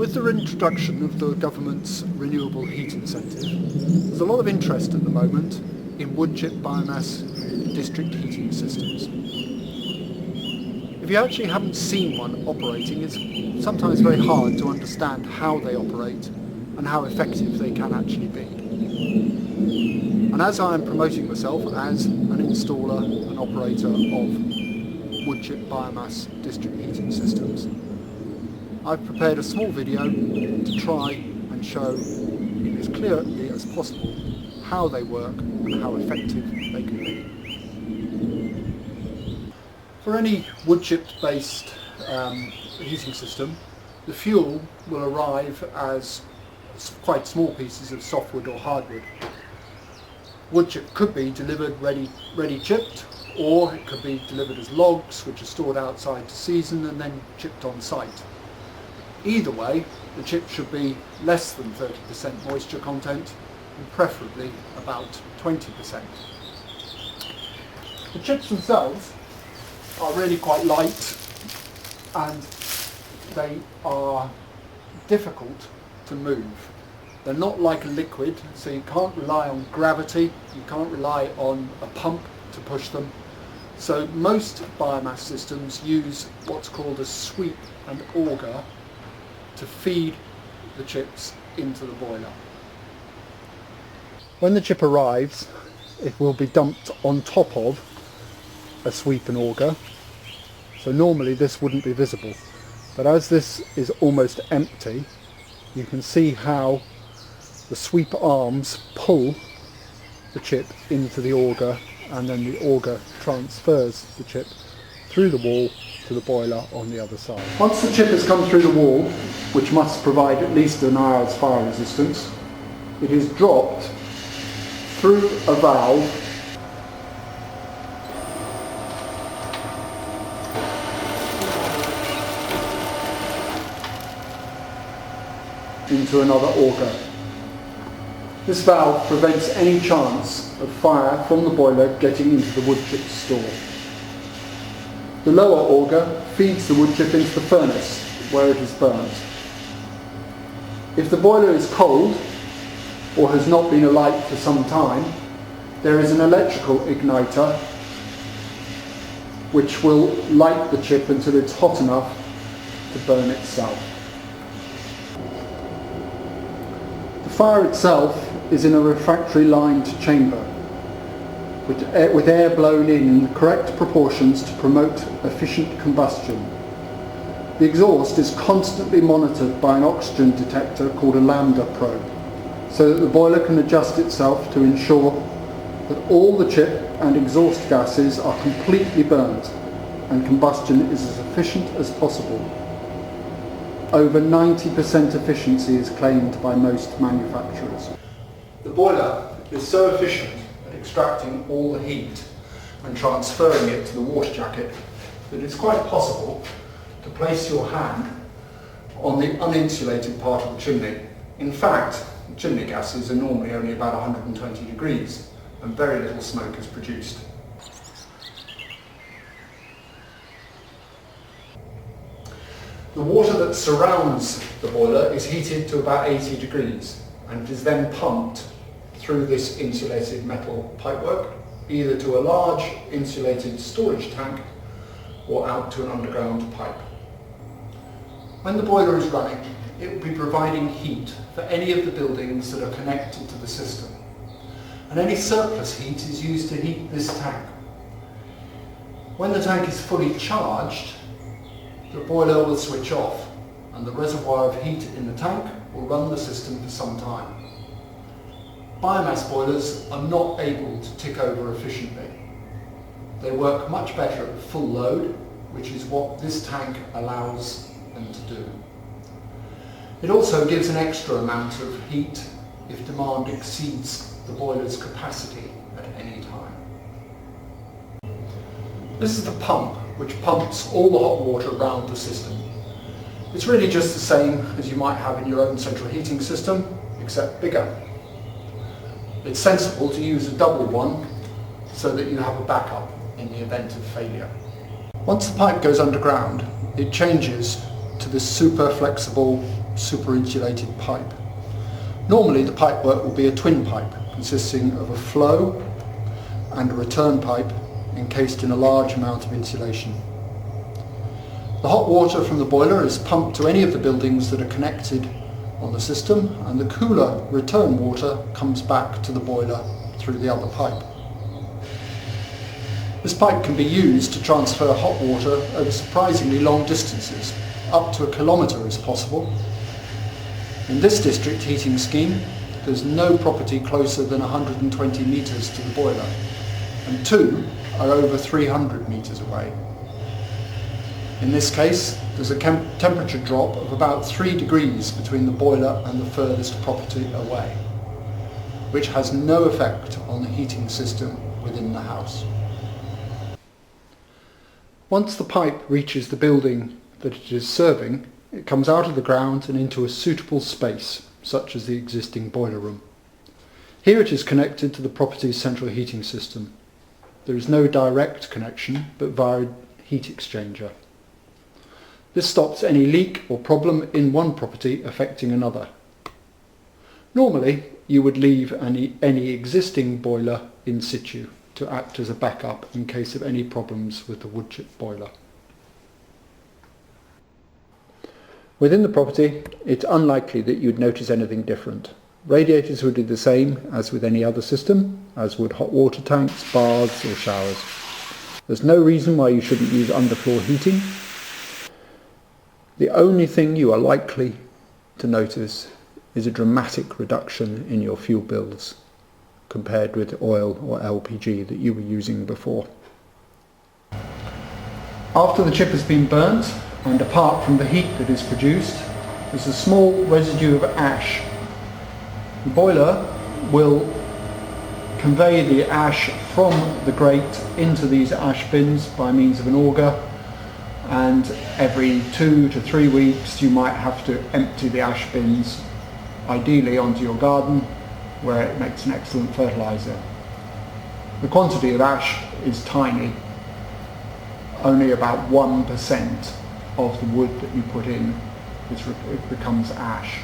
With the introduction of the government's renewable heat incentive, there's a lot of interest at the moment in Woodchip biomass district heating systems. If you actually haven't seen one operating, it's sometimes very hard to understand how they operate and how effective they can actually be. And as I am promoting myself as an installer and operator of Woodchip biomass district heating systems, I've prepared a small video to try and show as clearly as possible how they work and how effective they can be. For any Woodchip based heating system, the fuel will arrive as quite small pieces of softwood or hardwood. Woodchip could be delivered ready chipped, or it could be delivered as logs which are stored outside to season and then chipped on site. Either way, the chip should be less than 30% moisture content and preferably about 20%. The chips themselves are really quite light and they are difficult to move. They're not like a liquid, so you can't rely on gravity, you can't rely on a pump to push them. So most biomass systems use what's called a sweep and auger to feed the chips into the boiler. When the chip arrives, it will be dumped on top of a sweep and auger. So normally this wouldn't be visible, but as this is almost empty, you can see how the sweep arms pull the chip into the auger, and then the auger transfers the chip through the wall to the boiler on the other side. Once the chip has come through the wall, which must provide at least an hour's fire resistance, it is dropped through a valve into another auger. This valve prevents any chance of fire from the boiler getting into the wood chip store. The lower auger feeds the wood chip into the furnace where it is burnt. If the boiler is cold or has not been alight for some time, there is an electrical igniter which will light the chip until it's hot enough to burn itself. The fire itself is in a refractory lined chamber with air blown in the correct proportions to promote efficient combustion. The exhaust is constantly monitored by an oxygen detector called a lambda probe, so that the boiler can adjust itself to ensure that all the chip and exhaust gases are completely burnt and combustion is as efficient as possible. Over 90% efficiency is claimed by most manufacturers. The boiler is so efficient at extracting all the heat and transferring it to the water jacket that it's quite possible to place your hand on the uninsulated part of the chimney. In fact, chimney gases are normally only about 120 degrees and very little smoke is produced. The water that surrounds the boiler is heated to about 80 degrees and is then pumped through this insulated metal pipework, either to a large insulated storage tank or out to an underground pipe. When the boiler is running, it will be providing heat for any of the buildings that are connected to the system. And any surplus heat is used to heat this tank. When the tank is fully charged, the boiler will switch off and the reservoir of heat in the tank will run the system for some time. Biomass boilers are not able to tick over efficiently. They work much better at full load, which is what this tank allows them to do. It also gives an extra amount of heat if demand exceeds the boiler's capacity at any time. This is the pump, which pumps all the hot water around the system. It's really just the same as you might have in your own central heating system, except bigger. It's sensible to use a double one so that you have a backup in the event of failure. Once the pipe goes underground, it changes to this super flexible super-insulated pipe. Normally the pipework will be a twin pipe consisting of a flow and a return pipe encased in a large amount of insulation. The hot water from the boiler is pumped to any of the buildings that are connected on the system, and the cooler return water comes back to the boiler through the other pipe. This pipe can be used to transfer hot water over surprisingly long distances. Up to 1 kilometre is possible. In this district heating scheme, there's no property closer than 120 metres to the boiler, and 2 are over 300 metres away. In this case, there's a temperature drop of about 3 degrees between the boiler and the furthest property away, which has no effect on the heating system within the house. Once the pipe reaches the building that it is serving, it comes out of the ground and into a suitable space, such as the existing boiler room. Here it is connected to the property's central heating system. There is no direct connection, but via a heat exchanger. This stops any leak or problem in one property affecting another. Normally, you would leave any existing boiler in situ to act as a backup in case of any problems with the Woodchip boiler. Within the property, it's unlikely that you'd notice anything different. Radiators would do the same as with any other system, as would hot water tanks, baths or showers. There's no reason why you shouldn't use underfloor heating. The only thing you are likely to notice is a dramatic reduction in your fuel bills compared with oil or LPG that you were using before. After the chip has been burnt, and apart from the heat that is produced, there's a small residue of ash. The boiler will convey the ash from the grate into these ash bins by means of an auger, and every 2 to 3 weeks you might have to empty the ash bins, ideally onto your garden, where it makes an excellent fertiliser. The quantity of ash is tiny, only about 1% of the wood that you put in it becomes ash.